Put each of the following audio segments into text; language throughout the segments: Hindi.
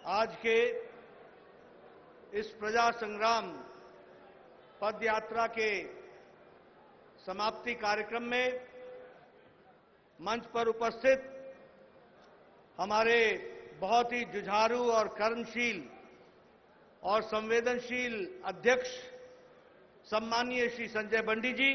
आज के इस प्रजा संग्राम पद यात्रा के समाप्ति कार्यक्रम में मंच पर उपस्थित हमारे बहुत ही जुझारू और कर्मशील और संवेदनशील अध्यक्ष सम्मानीय श्री संजय बंडी जी,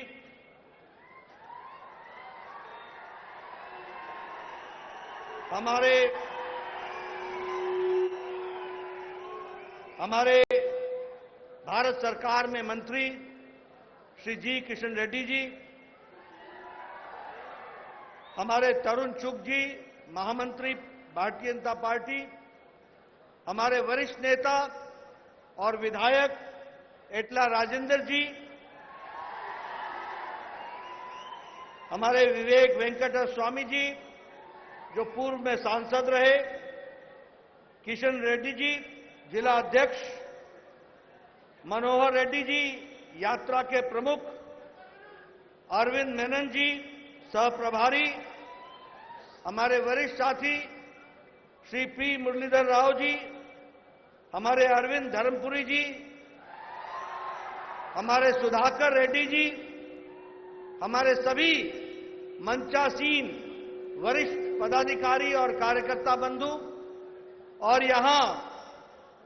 हमारे भारत सरकार में मंत्री श्री जी किशन रेड्डी जी, हमारे तरुण चुग जी, महामंत्री भारतीय जनता पार्टी, हमारे वरिष्ठ नेता और विधायक एटला राजेंद्र जी, हमारे विवेक वेंकट स्वामी जी जो पूर्व में सांसद रहे, किशन रेड्डी जी जिला अध्यक्ष, मनोहर रेड्डी जी यात्रा के प्रमुख, अरविंद मेनन जी सह प्रभारी, हमारे वरिष्ठ साथी श्री पी मुरलीधर राव जी, हमारे अरविंद धर्मपुरी जी, हमारे सुधाकर रेड्डी जी, हमारे सभी मंचासीन वरिष्ठ पदाधिकारी और कार्यकर्ता बंधु और यहां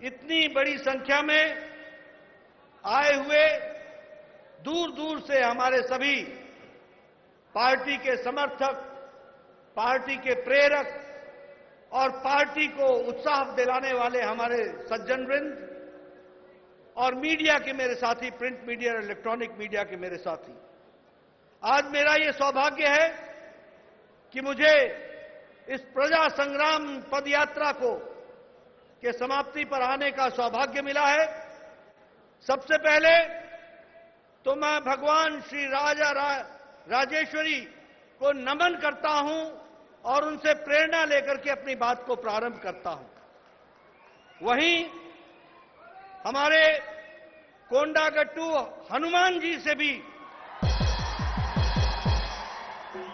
इतनी बड़ी संख्या में आए हुए दूर दूर से हमारे सभी पार्टी के समर्थक, पार्टी के प्रेरक और पार्टी को उत्साह दिलाने वाले हमारे सज्जन वृंद और मीडिया के मेरे साथी, प्रिंट मीडिया और इलेक्ट्रॉनिक मीडिया के मेरे साथी, आज मेरा ये सौभाग्य है कि मुझे इस प्रजा संग्राम पदयात्रा के समाप्ति पर आने का सौभाग्य मिला है। सबसे पहले तो मैं भगवान श्री राजेश्वरी को नमन करता हूं और उनसे प्रेरणा लेकर के अपनी बात को प्रारंभ करता हूं। वहीं हमारे कोंडागट्टू हनुमान जी से भी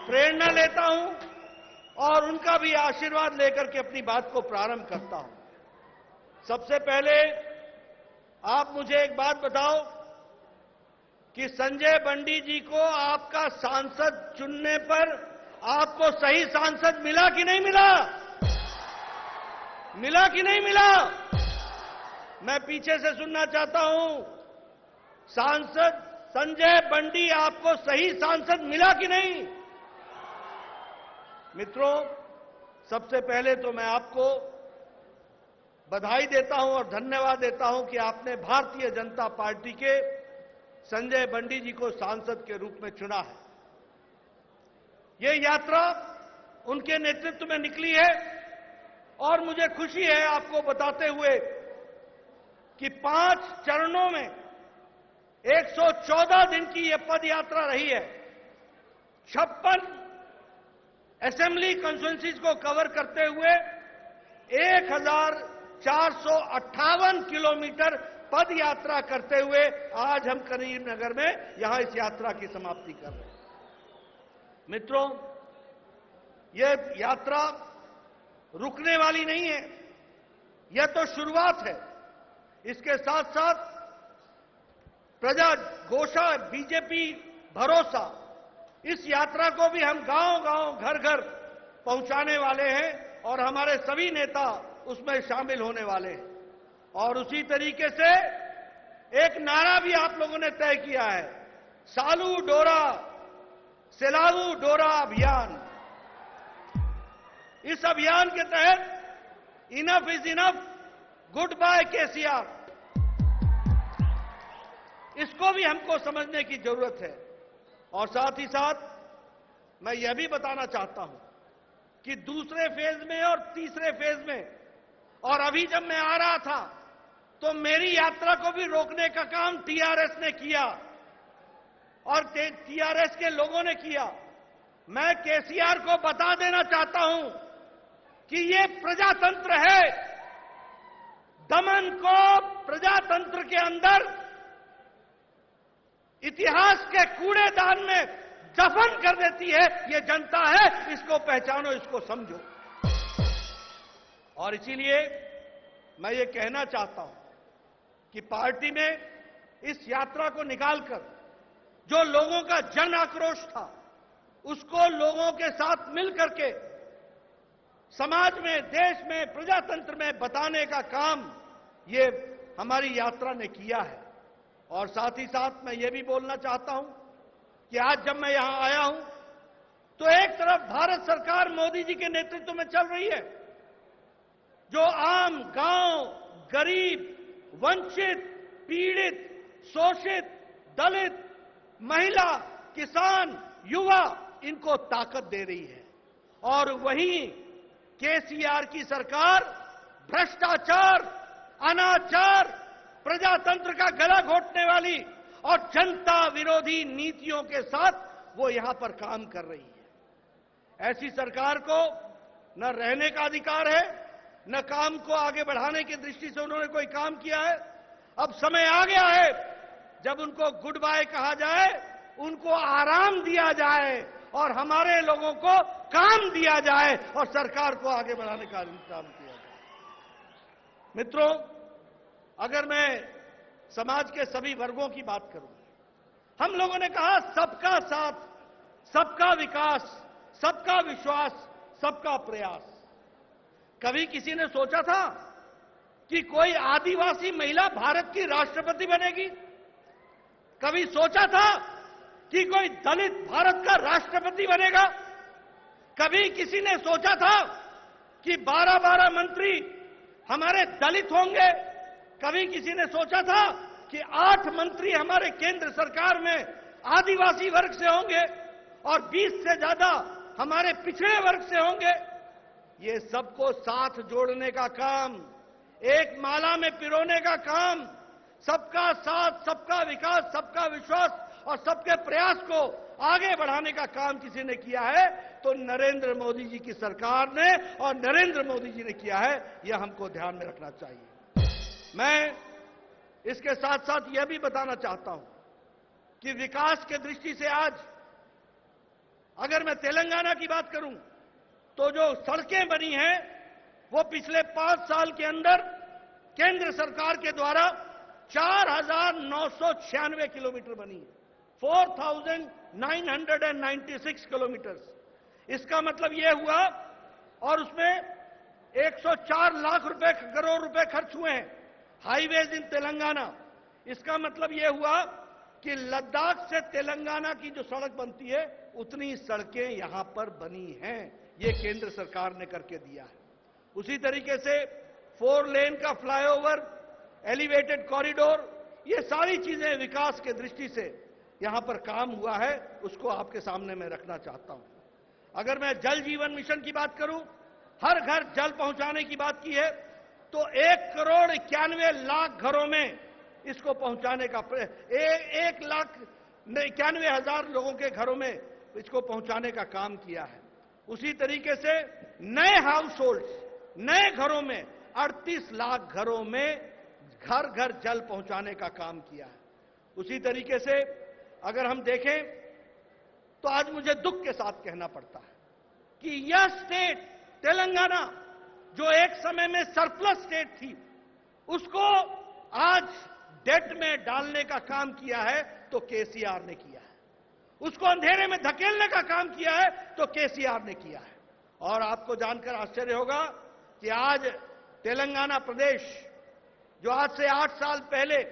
प्रेरणा लेता हूं और उनका भी आशीर्वाद लेकर के अपनी बात को प्रारंभ करता हूं। सबसे पहले आप मुझे एक बात बताओ कि संजय बंडी जी को आपका सांसद चुनने पर आपको सही सांसद मिला कि नहीं मिला? मिला कि नहीं मिला? मैं पीछे से सुनना चाहता हूं। सांसद संजय बंडी आपको सही सांसद मिला कि नहीं? मित्रों, सबसे पहले तो मैं आपको बधाई देता हूं और धन्यवाद देता हूं कि आपने भारतीय जनता पार्टी के संजय बंडी जी को सांसद के रूप में चुना है। यह यात्रा उनके नेतृत्व में निकली है और मुझे खुशी है आपको बताते हुए कि 5 चरणों में 114 दिन की यह पद यात्रा रही है। 56 असेंबली कॉन्स्टिट्यूएंसीज को कवर करते हुए 1458 किलोमीटर पद यात्रा करते हुए आज हम करीमनगर में यहां इस यात्रा की समाप्ति कर रहे हैं। मित्रों, यह यात्रा रुकने वाली नहीं है, यह तो शुरुआत है। इसके साथ साथ प्रजा घोषा, बीजेपी भरोसा, इस यात्रा को भी हम गांव-गांव, घर-घर पहुंचाने वाले हैं और हमारे सभी नेता उसमें शामिल होने वाले हैं। और उसी तरीके से एक नारा भी आप लोगों ने तय किया है, सालू डोरा सेलाऊ डोरा अभियान। इस अभियान के तहत enough is enough, good bye KCR, इसको भी हमको समझने की जरूरत है। और साथ ही साथ मैं यह भी बताना चाहता हूं कि दूसरे फेज में और तीसरे फेज में, और अभी जब मैं आ रहा था तो मेरी यात्रा को भी रोकने का काम टीआरएस ने किया और टीआरएस के लोगों ने किया। मैं केसीआर को बता देना चाहता हूं कि ये प्रजातंत्र है। दमन को प्रजातंत्र के अंदर इतिहास के कूड़ेदान में दफन कर देती है ये जनता है। इसको पहचानो, इसको समझो। और इसीलिए मैं ये कहना चाहता हूं कि पार्टी ने इस यात्रा को निकालकर जो लोगों का जन आक्रोश था उसको लोगों के साथ मिलकर के समाज में, देश में, प्रजातंत्र में बताने का काम ये हमारी यात्रा ने किया है। और साथ ही साथ मैं ये भी बोलना चाहता हूं कि आज जब मैं यहां आया हूं तो एक तरफ भारत सरकार मोदी जी के नेतृत्व में चल रही है, जो आम गांव, गरीब, वंचित, पीड़ित, शोषित, दलित, महिला, किसान, युवा, इनको ताकत दे रही है। और वहीं केसीआर की सरकार भ्रष्टाचार, अनाचार, प्रजातंत्र का गला घोटने वाली और जनता विरोधी नीतियों के साथ वो यहां पर काम कर रही है। ऐसी सरकार को न रहने का अधिकार है, न काम को आगे बढ़ाने की दृष्टि से उन्होंने कोई काम किया है। अब समय आ गया है जब उनको गुड बाय कहा जाए, उनको आराम दिया जाए और हमारे लोगों को काम दिया जाए और सरकार को आगे बढ़ाने का इंतजाम किया जाए। मित्रों, अगर मैं समाज के सभी वर्गों की बात करूं, हम लोगों ने कहा सबका साथ, सबका विकास, सबका विश्वास, सबका प्रयास। कभी किसी ने सोचा था कि कोई आदिवासी महिला भारत की राष्ट्रपति बनेगी? कभी सोचा था कि कोई दलित भारत का राष्ट्रपति बनेगा? कभी किसी ने सोचा था कि 12-12 मंत्री हमारे दलित होंगे? कभी किसी ने सोचा था कि 8 मंत्री हमारे केंद्र सरकार में आदिवासी वर्ग से होंगे और 20 से ज्यादा हमारे पिछड़े वर्ग से होंगे? ये सबको साथ जोड़ने का काम, एक माला में पिरोने का काम, सबका साथ, सबका विकास, सबका विश्वास और सबके प्रयास को आगे बढ़ाने का काम किसी ने किया है तो नरेंद्र मोदी जी की सरकार ने और नरेंद्र मोदी जी ने किया है। यह हमको ध्यान में रखना चाहिए। मैं इसके साथ साथ यह भी बताना चाहता हूं कि विकास के दृष्टि से आज अगर मैं तेलंगाना की बात करूं तो जो सड़कें बनी हैं वो पिछले 5 साल के अंदर केंद्र सरकार के द्वारा 4,996 किलोमीटर बनी है, 4,996 किलोमीटर। इसका मतलब यह हुआ, और उसमें 104 लाख रुपए, करोड़ रुपए खर्च हुए हैं हाईवेज इन तेलंगाना। इसका मतलब यह हुआ कि लद्दाख से तेलंगाना की जो सड़क बनती है उतनी सड़कें यहां पर बनी हैं, ये केंद्र सरकार ने करके दिया है। उसी तरीके से 4 लेन का फ्लाईओवर, एलिवेटेड कॉरिडोर, ये सारी चीजें विकास के दृष्टि से यहां पर काम हुआ है, उसको आपके सामने मैं रखना चाहता हूं। अगर मैं जल जीवन मिशन की बात करूं, हर घर जल पहुंचाने की बात की है तो 1,91,00,000 घरों में इसको पहुंचाने का 1,91,000 लोगों के घरों में इसको पहुंचाने का काम किया है। उसी तरीके से नए हाउस होल्ड्स, नए घरों में 38 लाख घरों में घर घर जल पहुंचाने का काम किया है। उसी तरीके से अगर हम देखें तो आज मुझे दुख के साथ कहना पड़ता है कि यह स्टेट तेलंगाना जो एक समय में सरप्लस स्टेट थी, उसको आज डेट में डालने का काम किया है तो केसीआर ने किया है। उसको अंधेरे में धकेलने का काम किया है तो केसीआर ने किया है। और आपको जानकर आश्चर्य होगा कि आज तेलंगाना प्रदेश, जो आज से 8 साल पहले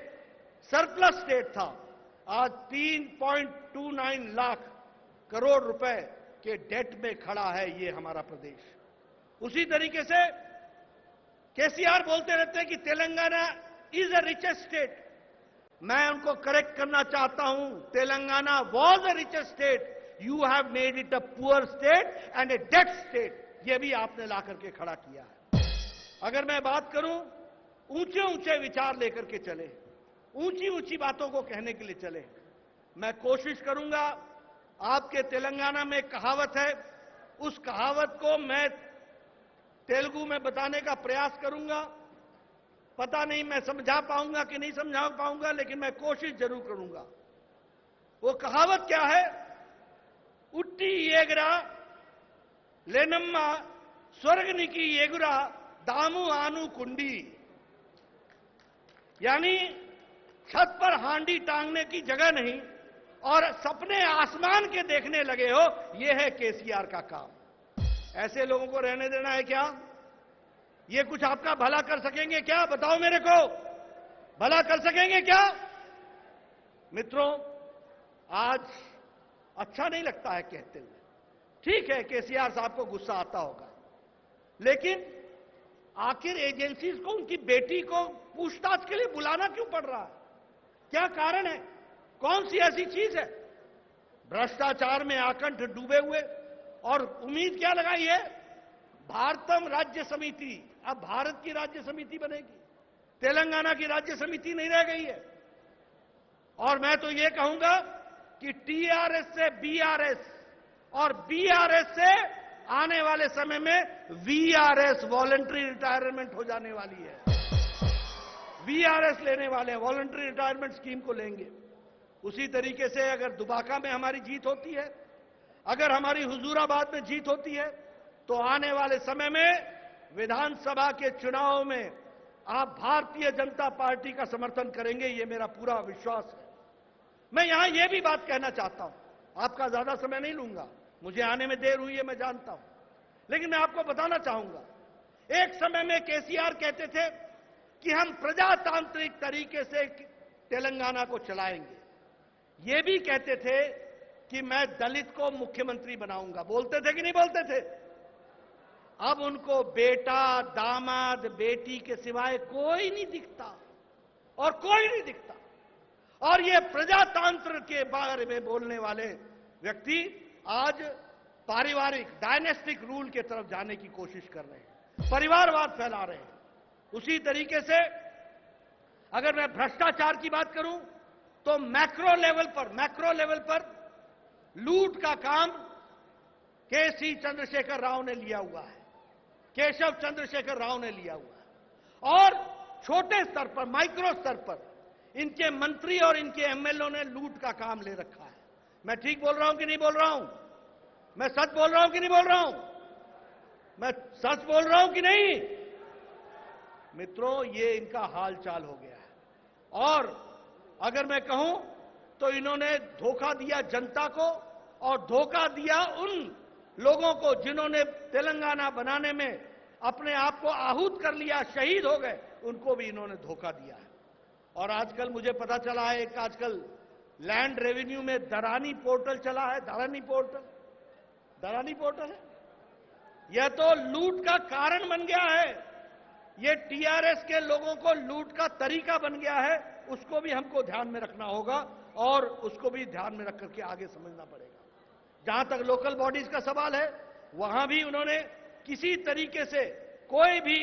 सरप्लस स्टेट था, आज 3.29 लाख करोड़ रुपए के डेट में खड़ा है ये हमारा प्रदेश। उसी तरीके से केसीआर बोलते रहते हैं कि Telangana is a richest state. मैं उनको करेक्ट करना चाहता हूं, Telangana was a richest state, you have made it a poor state and a debt state. यह भी आपने ला करके खड़ा किया है। अगर मैं बात करूं, ऊंचे ऊंचे विचार लेकर के चले, ऊंची ऊंची बातों को कहने के लिए चले। मैं कोशिश करूंगा, आपके तेलंगाना में एक कहावत है, उस कहावत को मैं तेलुगु में बताने का प्रयास करूंगा। पता नहीं मैं समझा पाऊंगा कि नहीं समझा पाऊंगा, लेकिन मैं कोशिश जरूर करूंगा। वो कहावत क्या है? उट्टी एगरा लेनम्मा स्वर्गनिकी एगुरा दामू आनू कुंडी। यानी छत पर हांडी टांगने की जगह नहीं और सपने आसमान के देखने लगे हो, यह है केसीआर का काम। ऐसे लोगों को रहने देना है क्या? ये कुछ आपका भला कर सकेंगे क्या? बताओ मेरे को, भला कर सकेंगे क्या? मित्रों, आज अच्छा नहीं लगता है कहते हुए। ठीक है, केसीआर साहब को गुस्सा आता होगा, लेकिन आखिर एजेंसीज को उनकी बेटी को पूछताछ के लिए बुलाना क्यों पड़ रहा है? क्या कारण है? कौन सी ऐसी चीज है? भ्रष्टाचार में आकंठ डूबे हुए, और उम्मीद क्या लगाई है? भारतम राज्य समिति, अब भारत की राज्य समिति बनेगी, तेलंगाना की राज्य समिति नहीं रह गई है। और मैं तो ये कहूंगा कि टीआरएस से बीआरएस और बीआरएस से आने वाले समय में वीआरएस, वॉलंटरी रिटायरमेंट हो जाने वाली है। वीआरएस लेने वाले हैं, वॉलंटरी रिटायरमेंट स्कीम को लेंगे। उसी तरीके से अगर दुबाका में हमारी जीत होती है, अगर हमारी हुजूराबाद में जीत होती है, तो आने वाले समय में विधानसभा के चुनाव में आप भारतीय जनता पार्टी का समर्थन करेंगे, ये मेरा पूरा विश्वास है। मैं यहां यह भी बात कहना चाहता हूं, आपका ज्यादा समय नहीं लूंगा, मुझे आने में देर हुई है, मैं जानता हूं, लेकिन मैं आपको बताना चाहूंगा, एक समय में केसीआर कहते थे कि हम प्रजातांत्रिक तरीके से तेलंगाना को चलाएंगे। ये भी कहते थे कि मैं दलित को मुख्यमंत्री बनाऊंगा। बोलते थे कि नहीं बोलते थे? अब उनको बेटा, दामाद, बेटी के सिवाय कोई नहीं दिखता, और कोई नहीं दिखता। और ये प्रजातंत्र के बारे में बोलने वाले व्यक्ति आज पारिवारिक डायनेस्टिक रूल के तरफ जाने की कोशिश कर रहे हैं, परिवारवाद फैला रहे हैं। उसी तरीके से अगर मैं भ्रष्टाचार की बात करूं, तो मैक्रो लेवल पर लूट का काम केसी चंद्रशेखर राव ने लिया हुआ है, केशव चंद्रशेखर राव ने लिया हुआ है। और छोटे स्तर पर, माइक्रो स्तर पर इनके मंत्री और इनके एमएलए ने लूट का काम ले रखा है। मैं ठीक बोल रहा हूं कि नहीं बोल रहा हूं? मैं सच बोल रहा हूं कि नहीं बोल रहा हूं? मैं सच बोल रहा हूं कि नहीं? मित्रों, ये इनका हाल चाल हो गया है। और अगर मैं कहूं तो इन्होंने धोखा दिया जनता को, और धोखा दिया उन लोगों को जिन्होंने तेलंगाना बनाने में अपने आप को आहूत कर लिया, शहीद हो गए, उनको भी इन्होंने धोखा दिया है। और आजकल मुझे पता चला है कि आजकल लैंड रेवेन्यू में दरानी पोर्टल चला है। दरानी पोर्टल है, यह तो लूट का कारण बन गया है। यह टीआरएस के लोगों को लूट का तरीका बन गया है। उसको भी हमको ध्यान में रखना होगा, और उसको भी ध्यान में रख करके आगे समझना पड़ेगा। जहां तक लोकल बॉडीज का सवाल है, वहां भी उन्होंने किसी तरीके से कोई भी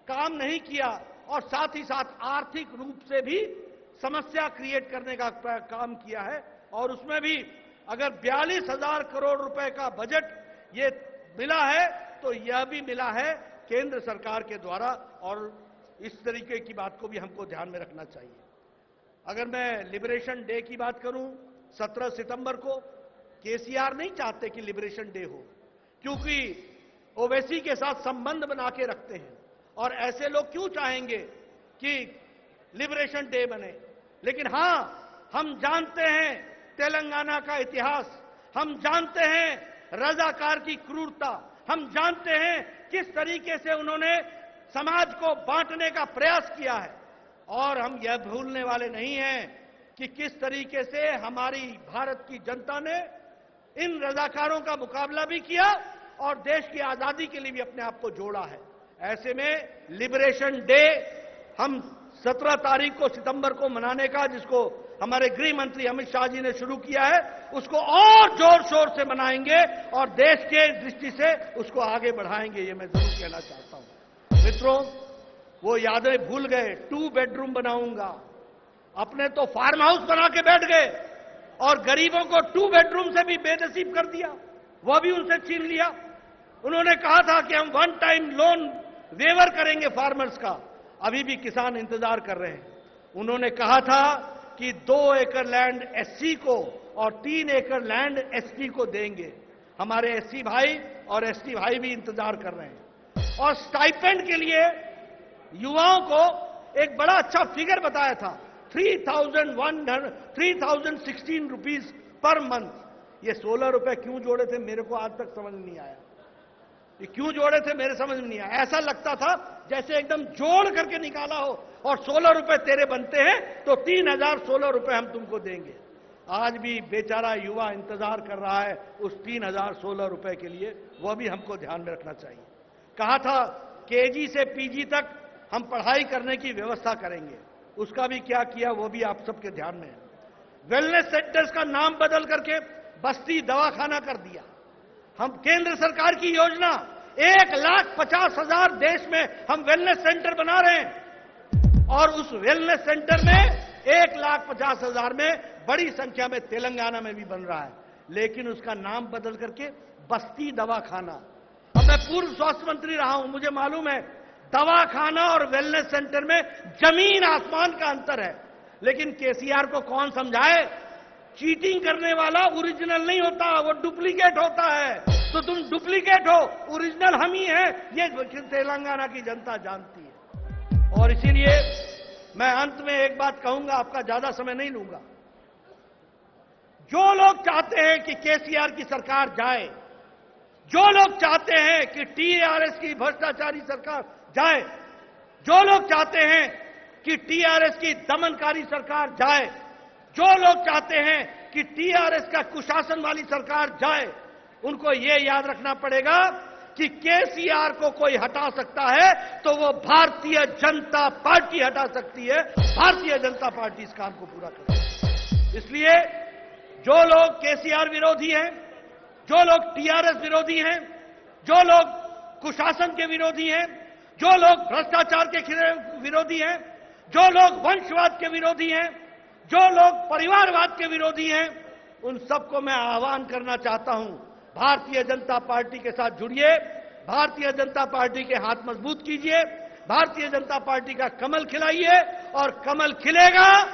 काम नहीं किया, और साथ ही साथ आर्थिक रूप से भी समस्या क्रिएट करने का काम किया है। और उसमें भी अगर 42,000 करोड़ रुपए का बजट ये मिला है, तो यह भी मिला है केंद्र सरकार के द्वारा, और इस तरीके की बात को भी हमको ध्यान में रखना चाहिए। अगर मैं लिबरेशन डे की बात करूं, 17 सितंबर को केसीआर नहीं चाहते कि लिबरेशन डे हो, क्योंकि ओवैसी के साथ संबंध बना के रखते हैं, और ऐसे लोग क्यों चाहेंगे कि लिबरेशन डे बने। लेकिन हां, हम जानते हैं तेलंगाना का इतिहास, हम जानते हैं रजाकार की क्रूरता, हम जानते हैं किस तरीके से उन्होंने समाज को बांटने का प्रयास किया है। और हम यह भूलने वाले नहीं हैं कि किस तरीके से हमारी भारत की जनता ने इन रजाकारों का मुकाबला भी किया, और देश की आजादी के लिए भी अपने आप को जोड़ा है। ऐसे में लिबरेशन डे हम 17 तारीख को सितंबर को मनाने का, जिसको हमारे गृह मंत्री अमित शाह जी ने शुरू किया है, उसको और जोर शोर से मनाएंगे, और देश के दृष्टि से उसको आगे बढ़ाएंगे, ये मैं जरूर कहना चाहता हूं। मित्रों, वो यादें भूल गए। 2 बेडरूम बनाऊंगा, अपने तो फार्म हाउस बना के बैठ गए, और गरीबों को 2 बेडरूम से भी बेनसीब कर दिया, वह भी उनसे छीन लिया। उन्होंने कहा था कि हम 1 टाइम लोन वेवर करेंगे फार्मर्स का, अभी भी किसान इंतजार कर रहे हैं। उन्होंने कहा था कि 2 एकड़ लैंड एससी को और 3 एकड़ लैंड एसटी को देंगे। हमारे एससी भाई और एसटी भाई भी इंतजार कर रहे हैं। और स्टाइपेंड के लिए युवाओं को एक बड़ा अच्छा फिगर बताया था, 3016 रुपीज पर मंथ। ये 16 रुपए क्यों जोड़े थे मेरे को आज तक समझ नहीं आया। ये क्यों जोड़े थे मेरे समझ में नहीं आया। ऐसा लगता था जैसे एकदम जोड़ करके निकाला हो और 16 रुपए तेरे बनते हैं तो 3016 रुपए हम तुमको देंगे। आज भी बेचारा युवा इंतजार कर रहा है उस 3016 रुपए के लिए, वह भी हमको ध्यान में रखना चाहिए। कहा था केजी से पीजी तक हम पढ़ाई करने की व्यवस्था करेंगे, उसका भी क्या किया वो भी आप सबके ध्यान में है। वेलनेस सेंटर्स का नाम बदल करके बस्ती दवाखाना कर दिया। हम केंद्र सरकार की योजना 1,50,000 देश में हम वेलनेस सेंटर बना रहे हैं और उस वेलनेस सेंटर में 1,50,000 में बड़ी संख्या में तेलंगाना में भी बन रहा है, लेकिन उसका नाम बदल करके बस्ती दवाखाना। अब मैं पूर्व स्वास्थ्य मंत्री रहा हूं, मुझे मालूम है दवाखाना और वेलनेस सेंटर में जमीन आसमान का अंतर है। लेकिन केसीआर को कौन समझाए, चीटिंग करने वाला ओरिजिनल नहीं होता, वो डुप्लीकेट होता है। तो तुम डुप्लीकेट हो, ओरिजिनल हम ही हैं, ये तेलंगाना की जनता जानती है। और इसीलिए मैं अंत में एक बात कहूंगा, आपका ज्यादा समय नहीं लूंगा। जो लोग चाहते हैं कि केसीआर की सरकार जाए, जो लोग चाहते हैं कि टीआरएस की भ्रष्टाचारी सरकार जाए, जो लोग चाहते हैं कि टीआरएस की दमनकारी सरकार जाए, जो लोग चाहते हैं कि टीआरएस का कुशासन वाली सरकार जाए, उनको यह याद रखना पड़ेगा कि केसीआर को कोई हटा सकता है तो वो भारतीय जनता पार्टी हटा सकती है। भारतीय जनता पार्टी इस काम को पूरा करेगी। इसलिए जो लोग केसीआर विरोधी हैं, जो लोग टीआरएस विरोधी हैं, जो लोग कुशासन के विरोधी हैं, जो लोग भ्रष्टाचार के विरोधी हैं, जो लोग वंशवाद के विरोधी हैं, जो लोग परिवारवाद के विरोधी हैं, उन सबको मैं आह्वान करना चाहता हूं, भारतीय जनता पार्टी के साथ जुड़िए, भारतीय जनता पार्टी के हाथ मजबूत कीजिए, भारतीय जनता पार्टी का कमल खिलाइए और कमल खिलेगा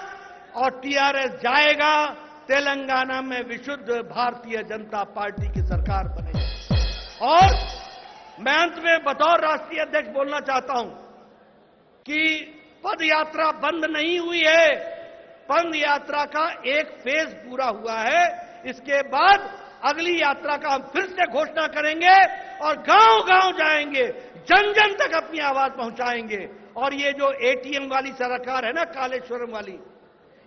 और टीआरएस जाएगा। तेलंगाना में विशुद्ध भारतीय जनता पार्टी की सरकार बनेगी। और मैं अंत में बतौर राष्ट्रीय अध्यक्ष बोलना चाहता हूं कि पद यात्रा बंद नहीं हुई है, पद यात्रा का एक फेज पूरा हुआ है। इसके बाद अगली यात्रा का हम फिर से घोषणा करेंगे और गांव-गांव जाएंगे, जन-जन तक अपनी आवाज पहुंचाएंगे। और ये जो एटीएम वाली सरकार है ना, कालेश्वरम वाली,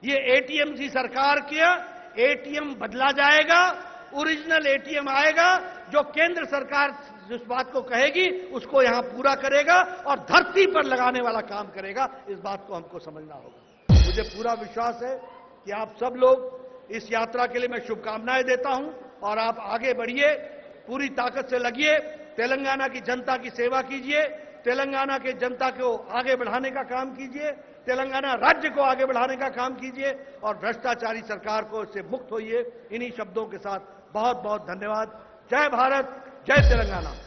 ये एटीएम की सरकार किया, एटीएम बदला जाएगा, ओरिजिनल एटीएम आएगा। जो केंद्र सरकार जिस बात को कहेगी उसको यहां पूरा करेगा और धरती पर लगाने वाला काम करेगा। इस बात को हमको समझना होगा। मुझे पूरा विश्वास है कि आप सब लोग इस यात्रा के लिए मैं शुभकामनाएं देता हूं और आप आगे बढ़िए, पूरी ताकत से लगिए, तेलंगाना की जनता की सेवा कीजिए, तेलंगाना के जनता को आगे बढ़ाने का काम कीजिए, तेलंगाना राज्य को आगे बढ़ाने का काम कीजिए और भ्रष्टाचारी सरकार को इससे मुक्त होइए। इन्हीं शब्दों के साथ बहुत बहुत धन्यवाद। जय भारत, जय तेलंगाना।